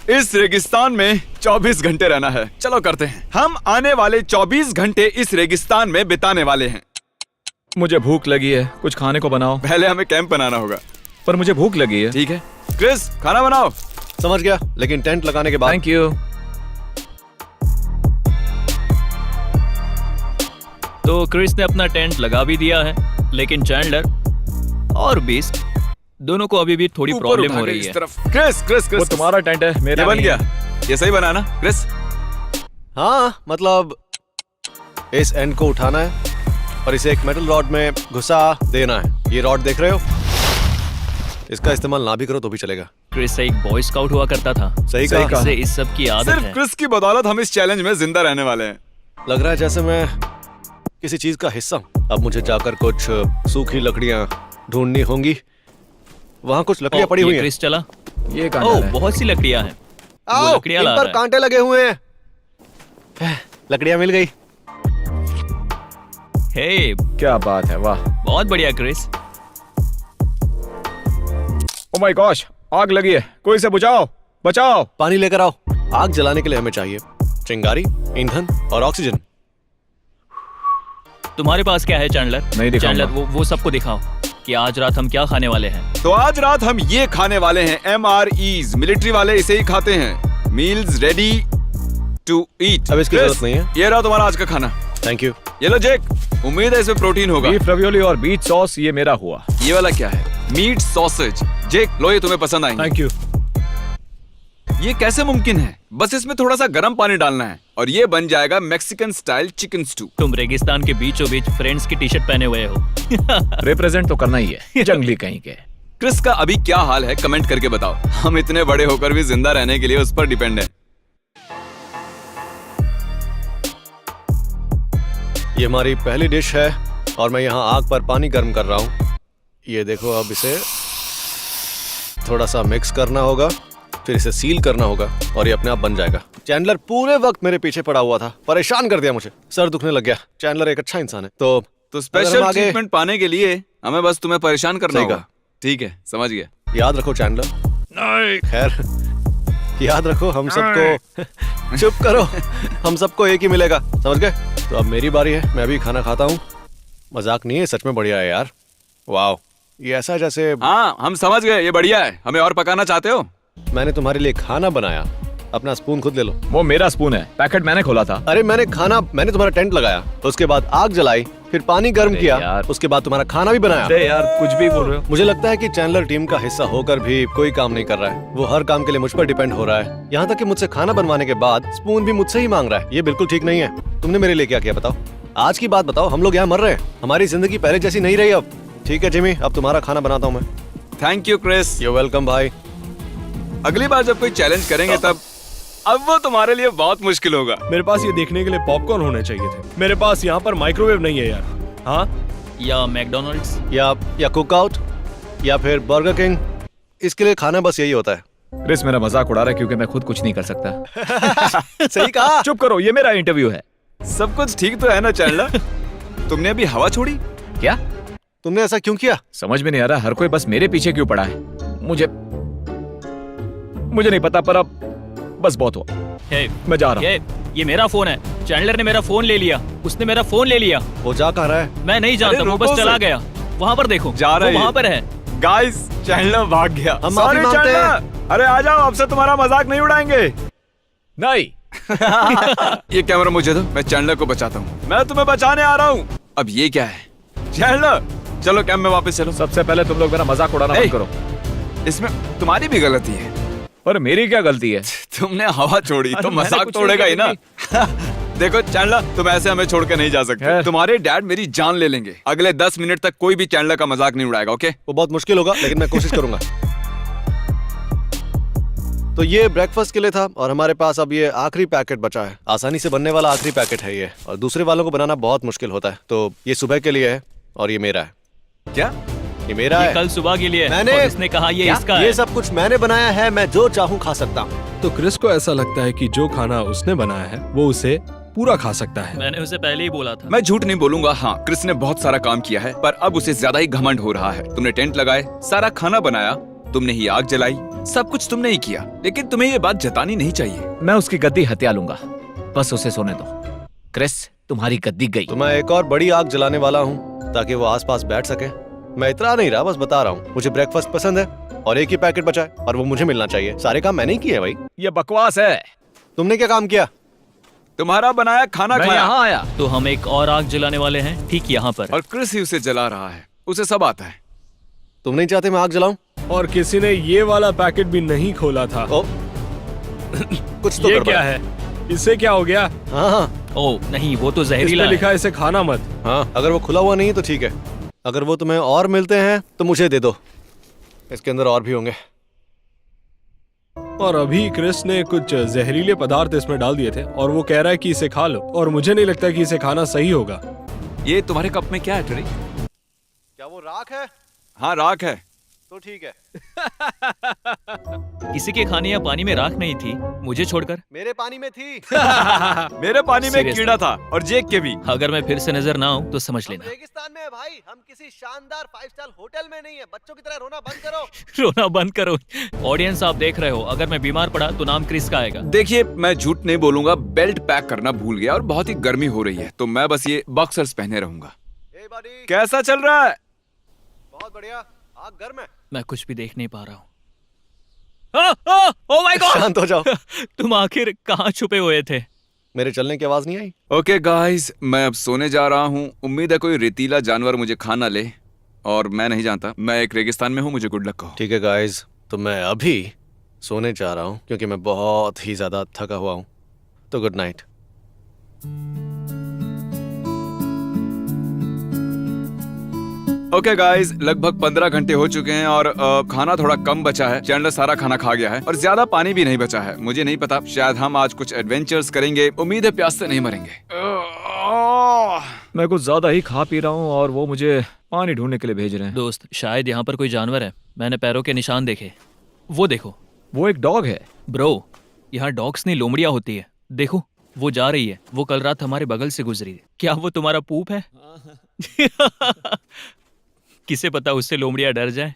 इस रेगिस्तान में 24 घंटे रहना है। चलो करते हैं। हम आने वाले 24 घंटे इस रेगिस्तान में बिताने वाले हैं। मुझे भूख लगी है, कुछ खाने को बनाओ। पहले हमें कैंप बनाना होगा। पर मुझे भूख लगी है। ठीक है क्रिस, खाना बनाओ। समझ गया, लेकिन टेंट लगाने के बाद। Thank you. तो क्रिस ने अपना टेंट लगा भी दिया है, लेकिन चैंडलर और बीस्ट दोनों को अभी भी थोड़ी प्रॉब्लम हो रही है। क्रिस क्रिस क्रिस, वो तुम्हारा टेंट है, मेरा ये बन नहीं गया। है। ये सही बना ना क्रिस? हाँ, मतलब इस एंड को उठाना है और इसे एक मेटल रॉड में घुसा देना है। ये रॉड देख रहे हो? इसका इस्तेमाल ना भी करो तो भी चलेगा। क्रिस एक बॉय स्काउट हुआ करता था। सही कहा। इसे इस सब की आदत सिर्फ है। क्रिस की बदौलत हम इस चैलेंज में जिंदा रहने वाले हैं। लग रहा है जैसे मैं किसी चीज का हिस्सा हूं। अब मुझे जाकर कुछ सूखी लकड़ियां ढूंढनी होंगी। वहाँ कुछ लकड़ियां पड़ी हुई हैं। क्रिस चला। ये कहाँ ओह, जा रहा है? बहुत सी लकड़ियां हैं। वो आओ, लकड़ियां इन ला पर रहा है। कांटे लगे हुए हैं। लकड़ियां मिल गई। हे, क्या बात है, वाह। बहुत बढ़िया क्रिस। ओ माय गॉश, आग लगी है, कोई इसे बुझाओ, बचाओ। पानी लेकर आओ। आग जलाने के लिए हमें चाहिए चिंगारी, ईंधन और ऑक्सीजन। तुम्हारे पास क्या है चैंडलर? नहीं दिखाऊंगा। चैंडलर, वो सबको दिखाओ कि आज रात हम क्या खाने वाले हैं। तो आज रात हम ये खाने वाले हैं। MREs, मिलिट्री वाले इसे ही खाते हैं। Meals ready to eat. अब इसकी जरूरत नहीं है। ये रहा तुम्हारा आज का खाना। Thank you. ये लो जेक, उम्मीद है इसमें प्रोटीन होगा। बीफ रवियोली और बीच सॉस, ये मेरा हुआ। ये वाला क्या है? Meet sausage. जेक लो, ये तुम्हें पसंद आएंगे। Thank you. ये कैसे मुमकिन है? बस इसमें थोड़ा सा गर्म पानी डालना है और ये बन जाएगा मैक्सिकन स्टाइल चिकन स्टू। तुम रेगिस्तान के बीचों बीच फ्रेंड्स की टी शर्ट पहने हुए हो। रिप्रेजेंट तो करना ही है, जंगली कहीं के। क्रिस का अभी क्या हाल है कमेंट करके बताओ। हम इतने बड़े होकर भी जिंदा रहने के लिए उस पर डिपेंड है। ये हमारी पहली डिश है और मैं यहाँ आग पर पानी गर्म कर रहा हूँ। ये देखो, अब इसे थोड़ा सा मिक्स करना होगा, फिर इसे सील करना होगा और ये अपने आप बन जाएगा। चैंडलर पूरे वक्त मेरे पीछे पड़ा हुआ था, परेशान कर दिया मुझे। सर दुखने लग गया। चैंडलर एक अच्छा इंसान है। तो अगर स्पेशल हम आगे- ट्रीटमेंट पाने के लिए हमें बस तुम्हें परेशान करना सही होगा। कहा। ठीक है, समझ गया। याद रखो चैंडलर। नहीं। खैर, याद रखो हम सबको चुप करो, हम सबको एक ही मिलेगा, समझ गए? तो अब मेरी बारी है, मैं भी खाना खाता हूँ। मजाक नहीं है, सच में बढ़िया है यार। वाह, ये ऐसा जैसे हाँ, हम समझ गए, ये बढ़िया है। हमें और पकाना चाहते हो? मैंने तुम्हारे लिए खाना बनाया। अपना स्पून खुद ले लो। वो मेरा स्पून है, पैकेट मैंने खोला था। अरे मैंने तुम्हारा टेंट लगाया, उसके बाद आग जलाई, फिर पानी गर्म अरे किया, यार। उसके बाद तुम्हारा खाना भी बनाया। अरे यार, कुछ भी बोल रहे हो। मुझे लगता है कि चैंडलर टीम का हिस्सा होकर भी कोई काम नहीं कर रहा है। वो हर काम के लिए मुझ पर डिपेंड हो रहा है, यहाँ तक कि मुझसे खाना बनवाने के बाद स्पून भी मुझसे ही मांग रहा है। ये बिल्कुल ठीक नहीं है। तुमने मेरे लिए क्या किया बताओ? आज की बात बताओ। हम लोग यहाँ मर रहे हैं, हमारी जिंदगी पहले जैसी नहीं रही अब। ठीक है जिमी, अब तुम्हारा खाना बनाता हूँ मैं। Thank you Chris. You welcome भाई। अगली बार जब कोई चैलेंज करेंगे तब अब वो तुम्हारे लिए बहुत मुश्किल होगा। मेरे पास ये देखने के लिए पॉपकॉर्न होने चाहिए थे। मेरे पास यहाँ पर माइक्रोवेव नहीं है यार। हाँ, या मैकडोनल्ड्स। या कुकआउट या फिर बर्गर किंग। इसके लिए खाना बस यही होता है। क्रिस मेरा मजाक उड़ा रहा है क्योंकि मैं खुद कुछ नहीं कर सकता। सही कहा। चुप करो, ये मेरा इंटरव्यू है। सब कुछ ठीक तो है ना चैंडलर? तुमने अभी हवा छोड़ी? क्या? तुमने ऐसा क्यों किया? समझ में नहीं आ रहा, हर कोई बस मेरे पीछे क्यों पड़ा है। मुझे नहीं पता, पर अब बस बहुत हुआ। हे, मैं जा रहा ये मेरा फोन है। चैंडलर ने मेरा फोन ले लिया। उसने मेरा फोन ले लिया। वो जा कहाँ रहा है? मैं नहीं जानता, अरे वो रुको बस चला सर। गया। वहाँ पर देखो, जा रहा वो है वहाँ ये। पर है। गाइस, चैंडलर भाग गया। हम माफी Sorry, मांगते हैं। चैंडलर। अरे आ जाओ, आपसे तुम्हारा मजाक नहीं उड़ाएंगे। नहीं। ये कैमरा मुझे दो, मैं चैंडलर को बचाता हूँ। मैं तुम्हें बचाने आ रहा हूँ। अब ये क्या है? चैंडलर, चलो कैंप में वापस चलो। सबसे पहले तुम लोग मेरा मजाक उड़ाना Hey! बंद करो। इसमें तुम्हारी भी गलती है। पर मेरी क्या गलती है? तुमने हवा छोड़ी तो अरे मैंने मजाक कुछ तोड़ेगा ही नहीं ना। देखो चैंडलर, तुम ऐसे हमें छोड़ के नहीं जा सकते। खैर। तुम्हारे डैड मेरी जान ले लेंगे। अगले 10 मिनट तक कोई भी चैंडलर का मजाक नहीं उड़ाएगा, ओके? वो बहुत मुश्किल होगा, लेकिन मैं कोशिश करूंगा। तो ये ब्रेकफास्ट के लिए था और हमारे पास अब ये आखिरी पैकेट बचा है। आसानी से बनने वाला आखिरी पैकेट है ये, और दूसरे वालों को बनाना बहुत मुश्किल होता है। तो ये सुबह के लिए है और ये मेरा है। क्या? ये मेरा ये है। कल सुबह के लिए है। मैंने- और इसने कहा ये इसका ये है। सब कुछ मैंने बनाया है, मैं जो चाहूँ खा सकता हूँ। तो क्रिस को ऐसा लगता है कि जो खाना उसने बनाया है वो उसे पूरा खा सकता है। मैंने उसे पहले ही बोला था। मैं झूठ नहीं बोलूंगा। हाँ, क्रिस ने बहुत सारा काम किया है, पर अब उसे ज्यादा ही घमंड हो रहा है। तुमने टेंट लगाए, सारा खाना बनाया तुमने ही आग जलाई, सब कुछ तुमने ही किया, लेकिन तुम्हें ये बात जतानी नहीं चाहिए। मैं उसकी गद्दी हत्या लूंगा, बस उसे सोने दो। क्रिस, तुम्हारी गद्दी गई। तो मैं एक और बड़ी आग जलाने वाला हूँ ताकि वो आसपास बैठ सके। मैं इतना नहीं रहा, बस बता रहा हूँ। मुझे ब्रेकफास्ट पसंद है और एक ही पैकेट बचा है और वो मुझे मिलना चाहिए। सारे काम मैंने ही किए भाई। ये बकवास है। तुमने क्या काम किया? तुम्हारा बनाया खाना मैं खाया यहाँ आया। तो हम एक और आग जलाने वाले हैं ठीक यहाँ पर। और क्रिस ही उसे जला रहा है, उसे सब आता है। तुम नहीं चाहते मैं आग जलाऊं? और किसी ने ये वाला पैकेट भी नहीं खोला था। ओ, कुछ तो ये गड़बड़ क्या है। है? इससे क्या हो गया? हाँ ओ नहीं, वो तो इस जहरीला पे है। लिखा है इसे खाना मत। हाँ, अगर वो खुला हुआ नहीं है तो ठीक है। अगर वो तुम्हें और मिलते हैं तो मुझे दे दो, इसके अंदर और भी होंगे। और अभी क्रिस ने कुछ जहरीले पदार्थ इसमें डाल दिए थे और वो कह रहा है कि इसे खा लो, और मुझे नहीं लगता कि इसे खाना सही होगा। ये तुम्हारे कप में क्या है ट्री? क्या वो राख है? हाँ, राख है। तो ठीक है। किसी के खाने या पानी में राख नहीं थी, मुझे छोड़कर। मेरे पानी में थी। मेरे पानी में Seriously? कीड़ा था और जेक के भी। अगर मैं फिर से नजर ना आऊं तो समझ हम लेना। रेगिस्तान में है भाई, हम किसी शानदार 5 स्टार होटल में नहीं है। बच्चों की तरह रोना बंद करो। रोना बंद करो। ऑडियंस आप देख रहे हो, अगर मैं बीमार पड़ा तो नाम क्रिस का आएगा। देखिए, मैं झूठ नहीं बोलूंगा, बेल्ट पैक करना भूल गया और बहुत ही गर्मी हो रही है, तो मैं बस ये बॉक्सर्स पहने रहूंगा। ए बड़ी, कैसा चल रहा है? बहुत बढ़िया। आग गर्म है। मैं कुछ भी देख नहीं पा रहा हूँ। Oh my God! शांत हो जाओ। तुम आखिर कहाँ छुपे हुए थे? मेरे चलने की आवाज नहीं आई? ओके गाइस, मैं अब सोने जा रहा हूँ। उम्मीद है कोई रेतीला जानवर मुझे खा ना ले, और मैं नहीं जानता, मैं एक रेगिस्तान में हूँ, मुझे गुड लक कहो। ठीक है गाइस, तो मैं अभी सोने जा रहा हूँ क्योंकि मैं बहुत ही ज्यादा थका हुआ हूँ। तो गुड नाइट। ओके गाइस, लगभग 15 घंटे हो चुके हैं और खाना थोड़ा कम बचा है। चैंडलर सारा खाना खा गया है और ज्यादा पानी भी नहीं बचा है। मुझे नहीं पता, शायद हम आज कुछ एडवेंचर्स करेंगे। उम्मीद है प्यास से नहीं मरेंगे। मैं कुछ ज्यादा ही खा पी रहा हूँ और वो मुझे पानी ढूंढने के लिए भेज रहे हैं। दोस्त, शायद यहाँ पर कोई जानवर है। मैंने पैरों के निशान देखे। वो देखो। वो एक डॉग है। ब्रो, यहाँ डॉग्स नहीं लोमड़ियाँ होती है। देखो, वो जा रही है। वो कल रात हमारे बगल से गुजरी। क्या वो तुम्हारा पूप है? किसे पता, उससे लोमड़ियाँ डर जाए।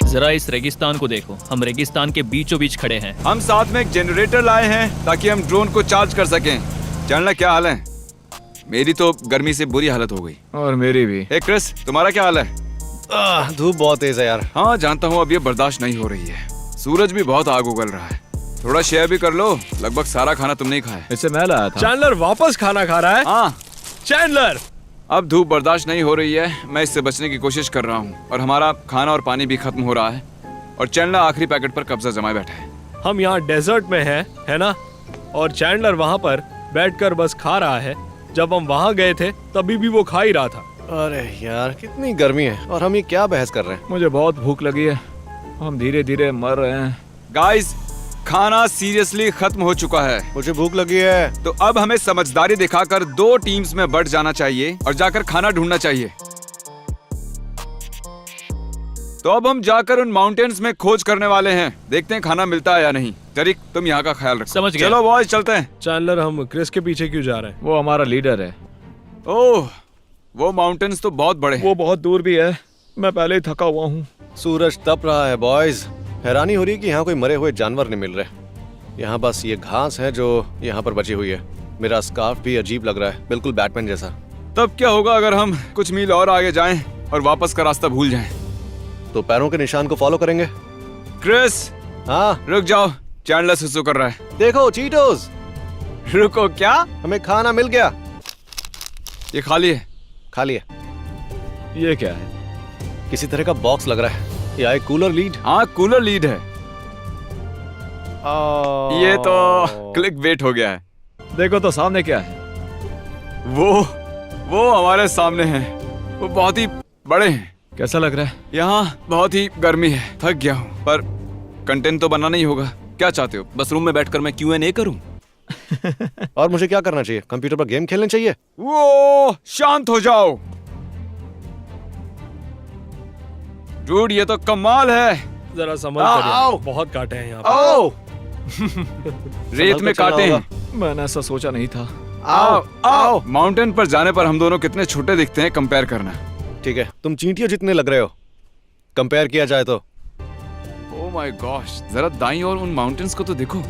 जरा इस रेगिस्तान को देखो। हम रेगिस्तान के बीचों बीच खड़े हैं। हम साथ में एक जनरेटर लाए हैं ताकि हम ड्रोन को चार्ज कर सकें। चैंडलर, क्या हाल है? मेरी तो गर्मी से बुरी हालत हो गई। और मेरी भी। हे क्रिस, तुम्हारा क्या हाल है? धूप बहुत तेज है यार। हाँ जानता हूँ, अब ये बर्दाश्त नहीं हो रही है। सूरज भी बहुत आग उगल रहा है। थोड़ा शेयर भी कर लो, लगभग सारा खाना तुमने ही खाया। इसे मैं लाया था। चैंडलर वापस खाना खा रहा है। हाँ, चैंडलर, अब धूप बर्दाश्त नहीं हो रही है। मैं इससे बचने की कोशिश कर रहा हूँ और हमारा खाना और पानी भी खत्म हो रहा है और चैंडलर आखिरी पैकेट पर कब्जा जमाए बैठा है। हम यहाँ डेजर्ट में हैं, है ना? और चैंडलर वहाँ पर बैठकर बस खा रहा है। जब हम वहाँ गए थे तभी भी वो खा ही रहा था। अरे यार, कितनी गर्मी है और हम ये क्या बहस कर रहे हैं। मुझे बहुत भूख लगी है, हम धीरे धीरे मर रहे हैं। गाइस, खाना सीरियसली खत्म हो चुका है। मुझे भूख लगी है। तो अब हमें समझदारी दिखाकर 2 टीम्स में बंट जाना चाहिए और जाकर खाना ढूंढना चाहिए। तो अब हम जाकर उन माउंटेन्स में खोज करने वाले हैं। देखते हैं खाना मिलता है या नहीं। जरीक, तुम यहाँ का ख्याल रखो। समझ गया। चलो बॉयज, चलते हैं। चैंडलर, हम क्रिस के पीछे क्यों जा रहे हैं? वो हमारा लीडर है। ओह, वो माउंटेन्स तो बहुत बड़े हैं। वो बहुत दूर भी है। मैं पहले ही थका हुआ हूँ। सूरज तप रहा है बॉयज। हैरानी हो रही है कि यहाँ कोई मरे हुए जानवर नहीं मिल रहे। यहाँ बस ये घास है जो यहाँ पर बची हुई है। मेरा स्कार्फ भी अजीब लग रहा है, बिल्कुल बैटमैन जैसा। तब क्या होगा अगर हम कुछ मील और आगे जाएं और वापस का रास्ता भूल जाएं? तो पैरों के निशान को फॉलो करेंगे। क्रिस, हाँ, रुक जाओ, चैंडलर सुसु कर रहा है। देखो चीटोस। रुको, क्या? हमें खाना मिल गया। ये खाली है। खा लिया। ये क्या है? किसी तरह का बॉक्स लग रहा है। या एक कूलर लीड। हाँ, कूलर लीड है। ये तो क्लिक बेट हो गया है। देखो तो सामने क्या है। वो हमारे सामने है। वो बहुत ही बड़े हैं। कैसा लग रहा है? यहाँ बहुत ही गर्मी है, थक गया हूँ, पर कंटेंट तो बनाना ही होगा। क्या चाहते हो, बस रूम में बैठकर मैं Q&A करूँ? और मुझे क्या करना चाहिए? कंप्यूटर पर गेम खेलने चाहिए? वो शांत हो जाओ। डूड, ये तो कमाल है। जरा संभल आओ। कर, बहुत कांटे हैं यहाँ पर। आओ। रेत में चलना काटे होगा। हैं। मैंने ऐसा सोचा नहीं था। आओ आओ। माउंटेन पर जाने पर हम दोनों कितने छोटे दिखते हैं, कंपेयर करना। ठीक है, तुम चींटियों जितने लग रहे हो कंपेयर किया जाए तो। ओह माय गॉश, जरा दाईं ओर उन माउंटेन्स को तो देखो।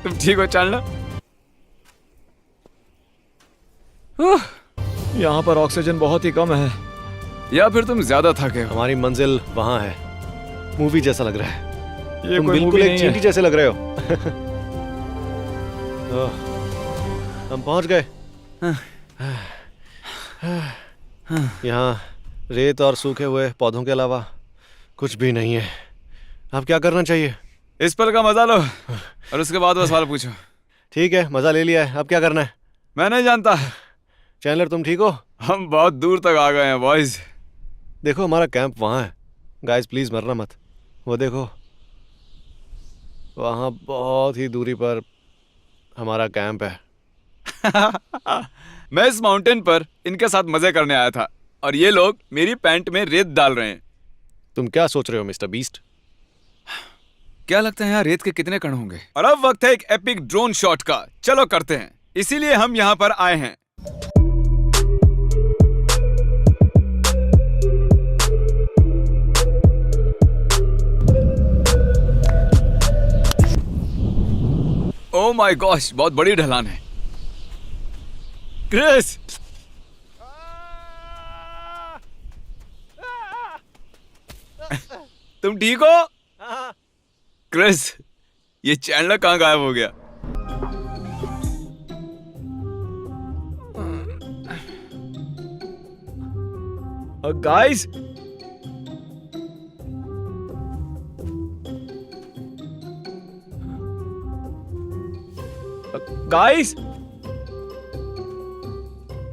तुम ठीक हो चैंडलर? यहाँ पर ऑक्सीजन बहुत ही कम है। या फिर तुम ज्यादा थके हो? हमारी मंजिल वहां है। मूवी जैसा लग रहा है। ये तुम कोई बिल्कुल मूवी एक नहीं चींटी है। जैसे लग रहे हो। हम पहुंच गए। यहाँ रेत और सूखे हुए पौधों के अलावा कुछ भी नहीं है। अब क्या करना चाहिए? इस पल का मजा लो और उसके बाद वो सवाल पूछो। ठीक है, मजा ले लिया है, अब क्या करना है? मैं नहीं जानता। चैंडलर तुम ठीक हो? हम बहुत दूर तक आ गए हैं बॉयज। देखो हमारा कैंप वहाँ है। गाइस प्लीज मरना मत। वो देखो वहाँ बहुत ही दूरी पर हमारा कैंप है। मैं इस माउंटेन पर इनके साथ मजे करने आया था और ये लोग मेरी पैंट में रेत डाल रहे हैं। तुम क्या सोच रहे हो मिस्टर बीस्ट? क्या लगता है यहाँ रेत के कितने कण होंगे? और अब वक्त है एक एपिक ड्रोन शॉट का। चलो करते हैं, इसीलिए हम यहाँ पर आए हैं। ओह माय गॉश, बहुत बड़ी ढलान है। क्रिस, तुम ठीक हो? क्रिस, ये चैंडलर कहाँ गायब हो गया? Guys, guys,